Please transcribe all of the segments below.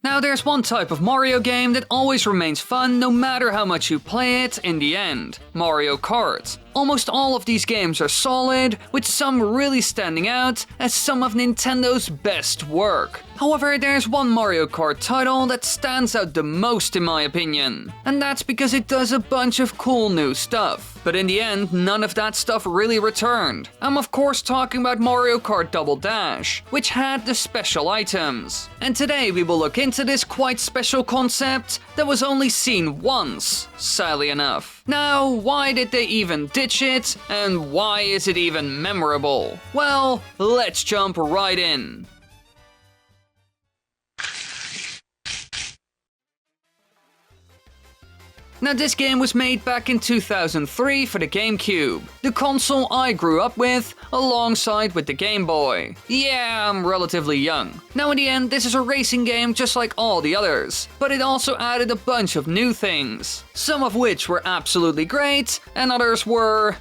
Now there's one type of Mario game that always remains fun no matter how much you play it in the end: Mario Kart. Almost all of these games are solid, with some really standing out as some of Nintendo's best work. However, there's one Mario Kart title that stands out the most in my opinion, and that's because it does a bunch of cool new stuff. But in the end, none of that stuff really returned. I'm of course talking about Mario Kart Double Dash, which had the special items. And today we will look into this quite special concept that was only seen once, sadly enough. Now, why did they even ditch it, and why is it even memorable? Well, let's jump right in. Now this game was made back in 2003 for the GameCube, the console I grew up with, alongside with the Game Boy. Yeah, I'm relatively young. Now in the end, this is a racing game just like all the others, but it also added a bunch of new things, some of which were absolutely great, and others were,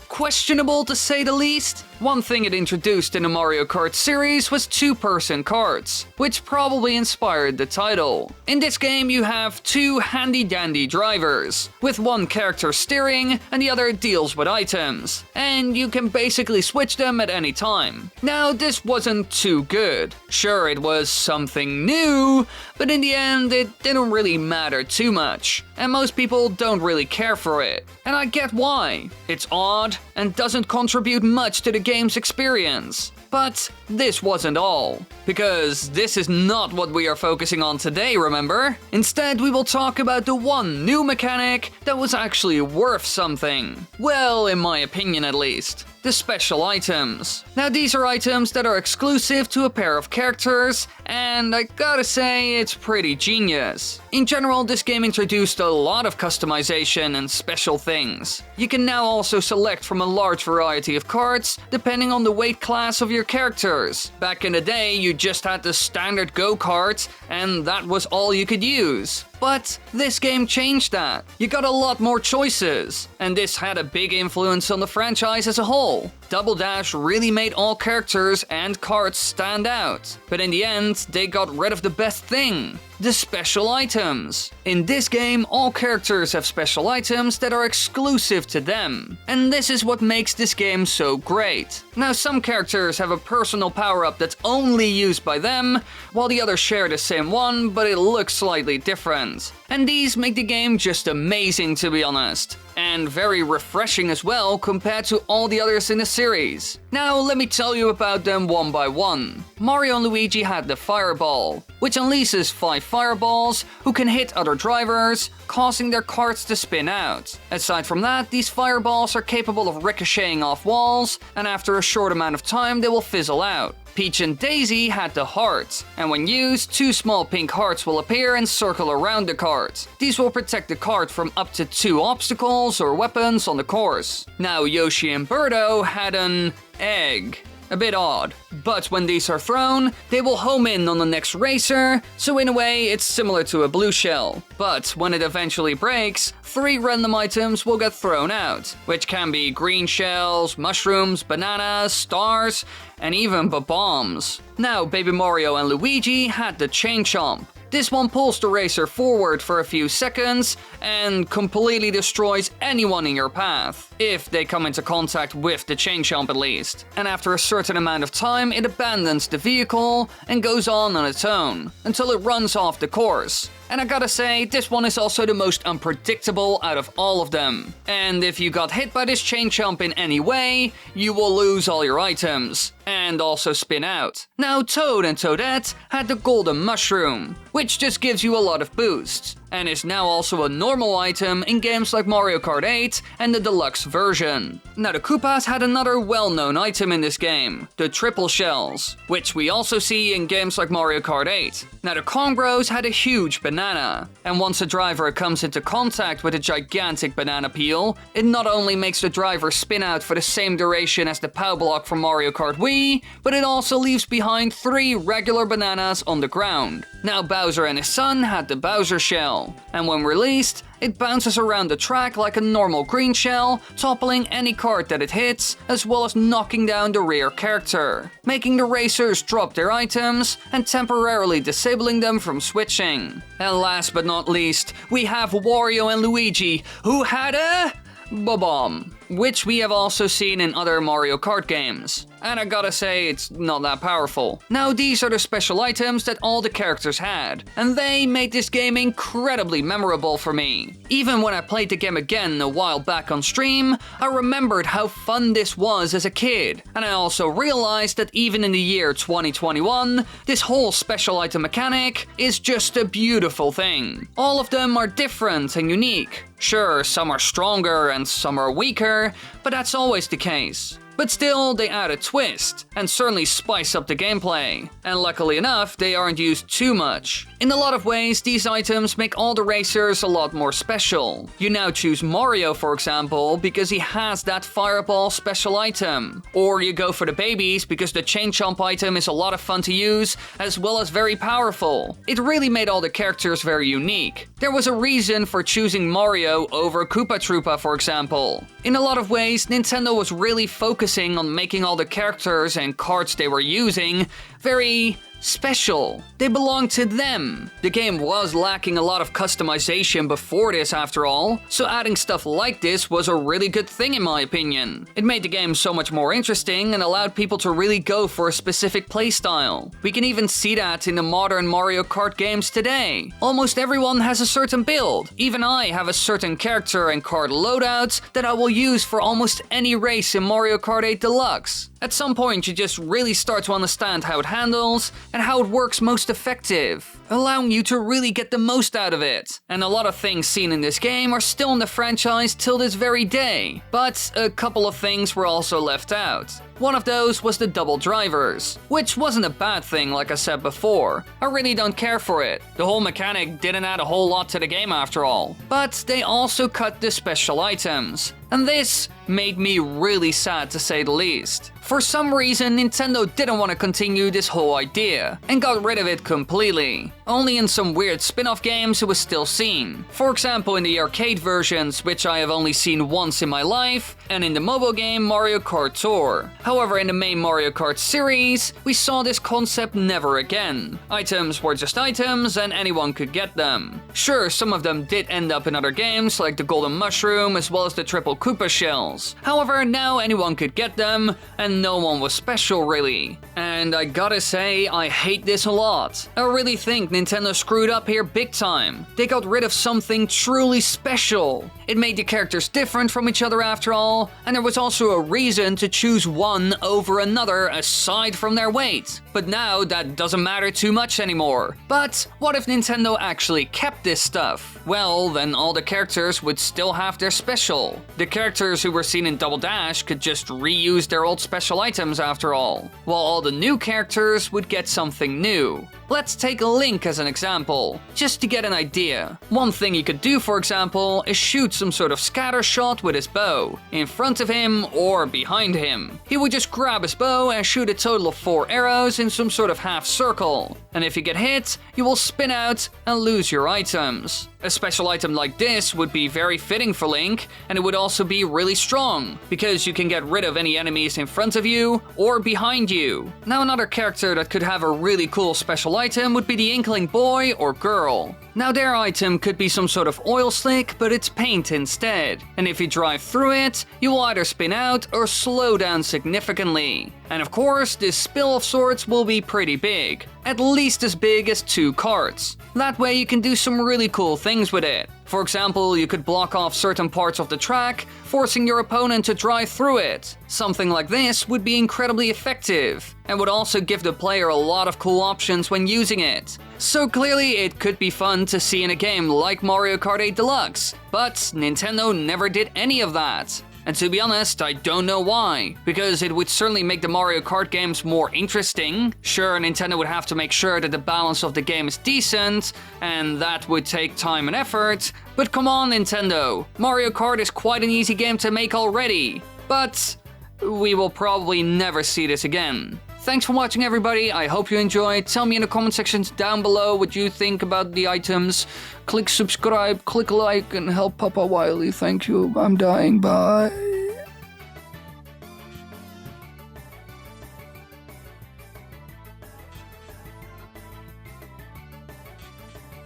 questionable to say the least. One thing it introduced in the Mario Kart series was two-person karts, which probably inspired the title. In this game you have two handy-dandy drivers, with one character steering and the other deals with items, and you can basically switch them at any time. Now this wasn't too good. Sure, it was something new, but in the end it didn't really matter too much, and most people don't really care for it. And I get why. It's odd and doesn't contribute much to the game's experience. But this wasn't all, because this is not what we are focusing on today, remember? Instead, we will talk about the one new mechanic that was actually worth something. Well, in my opinion at least. The special items. Now these are items that are exclusive to a pair of characters, and I gotta say it's pretty genius. In general, this game introduced a lot of customization and special things. You can now also select from a large variety of karts, depending on the weight class of your characters. Back in the day, you just had the standard go-kart, and that was all you could use. But this game changed that. You got a lot more choices, and this had a big influence on the franchise as a whole. Double Dash really made all characters and karts stand out, but in the end, they got rid of the best thing: the special items. In this game, all characters have special items that are exclusive to them, and this is what makes this game so great. Now some characters have a personal power-up that's only used by them, while the others share the same one, but it looks slightly different. And these make the game just amazing, to be honest. And very refreshing as well compared to all the others in the series. Now let me tell you about them one by one. Mario and Luigi had the Fireball, which unleashes 5 fireballs who can hit other drivers, causing their karts to spin out. Aside from that, these fireballs are capable of ricocheting off walls, and after a short amount of time they will fizzle out. Peach and Daisy had the Heart, and when used, 2 small pink hearts will appear and circle around the cart. These will protect the cart from up to 2 obstacles or weapons on the course. Now Yoshi and Birdo had an egg. A bit odd, but when these are thrown, they will home in on the next racer, so in a way it's similar to a blue shell. But when it eventually breaks, 3 random items will get thrown out, which can be green shells, mushrooms, bananas, stars, and even bombs. Now Baby Mario and Luigi had the Chain Chomp. This one pulls the racer forward for a few seconds and completely destroys anyone in your path, if they come into contact with the Chain Chomp at least. And after a certain amount of time, it abandons the vehicle and goes on its own, until it runs off the course. And I gotta say, this one is also the most unpredictable out of all of them. And if you got hit by this Chain Chomp in any way, you will lose all your items, and also spin out. Now Toad and Toadette had the Golden Mushroom, which just gives you a lot of boosts, and is now also a normal item in games like Mario Kart 8 and the deluxe version. Now the Koopas had another well-known item in this game, the Triple Shells, which we also see in games like Mario Kart 8. Now the Kong Bros had a huge banana, and once a driver comes into contact with a gigantic banana peel, it not only makes the driver spin out for the same duration as the POW block from Mario Kart Wii, but it also leaves behind 3 regular bananas on the ground. Now Bowser and his son had the Bowser Shell, and when released, It bounces around the track like a normal green shell, toppling any cart that it hits, as well as knocking down the rear character, making the racers drop their items and temporarily disabling them from switching. And last but not least, we have Wario and Luigi, who had a bomb, which we have also seen in other Mario Kart games. And I gotta say, it's not that powerful. Now, these are the special items that all the characters had, and they made this game incredibly memorable for me. Even when I played the game again a while back on stream, I remembered how fun this was as a kid. And I also realized that even in the year 2021, this whole special item mechanic is just a beautiful thing. All of them are different and unique. Sure, some are stronger and some are weaker, but that's always the case. But still, they add a twist, and certainly spice up the gameplay. And luckily enough, they aren't used too much. In a lot of ways, these items make all the racers a lot more special. You now choose Mario, for example, because he has that fireball special item. Or you go for the babies because the chain chomp item is a lot of fun to use, as well as very powerful. It really made all the characters very unique. There was a reason for choosing Mario over Koopa Troopa, for example. In a lot of ways, Nintendo was really focusing on making all the characters and carts they were using very special. They belonged to them. The game was lacking a lot of customization before this, after all, so adding stuff like this was a really good thing in my opinion. It made the game so much more interesting and allowed people to really go for a specific playstyle. We can even see that in the modern Mario Kart games today. Almost everyone has a certain build. Even I have a certain character and card loadouts that I will use for almost any race in Mario Kart 8 Deluxe. At some point, you just really start to understand how it handles and how it works most effective, allowing you to really get the most out of it. And a lot of things seen in this game are still in the franchise till this very day, but a couple of things were also left out. One of those was the double drivers, which wasn't a bad thing like I said before. I really don't care for it. The whole mechanic didn't add a whole lot to the game after all. But they also cut the special items. And this made me really sad to say the least. For some reason, Nintendo didn't want to continue this whole idea, and got rid of it completely. Only in some weird spin-off games it was still seen. For example, in the arcade versions, which I have only seen once in my life, and in the mobile game Mario Kart Tour. However, in the main Mario Kart series, we saw this concept never again. Items were just items, and anyone could get them. Sure, some of them did end up in other games, like the Golden Mushroom, as well as the Triple Koopa shells. However, now anyone could get them, and no one was special really. And I gotta say, I hate this a lot. I really think Nintendo screwed up here big time. They got rid of something truly special. It made the characters different from each other after all, and there was also a reason to choose one over another aside from their weight. But now that doesn't matter too much anymore. But what if Nintendo actually kept this stuff? Well, then all the characters would still have their special. The characters who were seen in Double Dash could just reuse their old special items after all, while all the new characters would get something new. Let's take Link as an example, just to get an idea. One thing he could do, for example, is shoot some sort of scatter shot with his bow, in front of him or behind him. He would just grab his bow and shoot a total of 4 arrows in some sort of half circle. And if you get hit, you will spin out and lose your items. A special item like this would be very fitting for Link, and it would also be really strong, because you can get rid of any enemies in front of you or behind you. Now another character that could have a really cool special item would be the Inkling boy or girl. Now their item could be some sort of oil slick, but it's paint instead. And if you drive through it, you will either spin out or slow down significantly. And of course, this spill of sorts will be pretty big. At least as big as 2 carts. That way you can do some really cool things with it. For example, you could block off certain parts of the track, forcing your opponent to drive through it. Something like this would be incredibly effective, and would also give the player a lot of cool options when using it. So clearly it could be fun to see in a game like Mario Kart 8 Deluxe, but Nintendo never did any of that. And to be honest, I don't know why, because it would certainly make the Mario Kart games more interesting. Sure, Nintendo would have to make sure that the balance of the game is decent, and that would take time and effort, but come on Nintendo, Mario Kart is quite an easy game to make already. But we will probably never see this again. thanks for watching, everybody. I hope you enjoyed. Tell me in the comment sections down below what you think about the items. Click subscribe, click like, and help Papa Wily. Thank you. I'm dying. Bye.